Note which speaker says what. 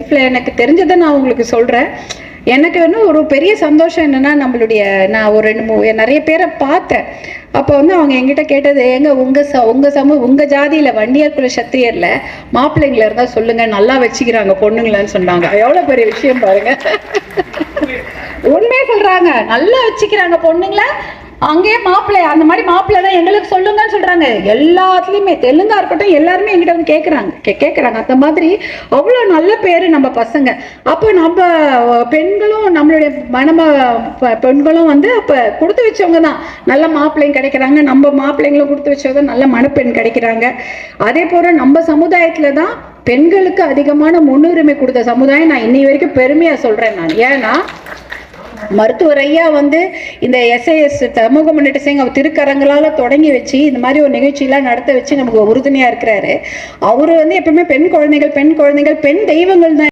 Speaker 1: லைஃப்பில் எனக்கு தெரிஞ்சதை நான் உங்களுக்கு சொல்கிறேன். எனக்கு வந்து ஒரு பெரிய சந்தோஷம் என்னென்னா, நான் ஒரு நிறைய பேரை பார்த்தேன். அப்போ வந்து அவங்க என்கிட்ட கேட்டது, எங்க உங்கள் ஜாதியில் வண்டியர் குல சத்திரியரில் மாப்பிள்ளைங்கள இருந்தால் சொல்லுங்கள், நல்லா வச்சுக்கிறாங்க பொண்ணுங்களான்னு சொன்னாங்க. எவ்வளோ பெரிய விஷயம் பாருங்க. உண்மையே சொல்கிறாங்க, நல்லா வச்சுக்கிறாங்க பொண்ணுங்கள, அங்கேயே மாப்பிள்ளை அந்த மாதிரி மாப்பிள்ளை தான் எங்களுக்கு சொல்லுங்கன்னு சொல்றாங்க. எல்லாத்துலேயுமே தெலுங்கா இருக்கட்டும் எல்லாருமே எங்கிட்ட வந்து கேட்குறாங்க. அந்த மாதிரி அவ்வளோ நல்ல பேர் நம்ம பசங்க. அப்போ நம்ம பெண்களும் நம்மளுடைய பெண்களும் வந்து அப்போ கொடுத்து வச்சவங்க தான் நல்ல மாப்பிள்ளைங்க கிடைக்கிறாங்க. நம்ம மாப்பிள்ளைங்களும் கொடுத்து வச்சவங்க நல்ல மணப்பெண் கிடைக்கிறாங்க. அதே போல நம்ம சமுதாயத்தில் தான் பெண்களுக்கு அதிகமான முன்னுரிமை கொடுத்த சமுதாயம் நான் இன்னை வரைக்கும் பெருமையாக சொல்கிறேன். நான் ஏன்னா மருத்துவர் ஐயா வந்து இந்த SAS சமூக முன்னேற்ற சங்கம் திருக்கரங்களால் தொடங்கி வச்சு இந்த மாதிரி ஒரு நிகழ்ச்சியெல்லாம் நடத்த வச்சு நமக்கு உறுதுணையாக இருக்கிறாரு. அவர் வந்து எப்பவுமே பெண் குழந்தைகள் பெண் தெய்வங்கள் தான்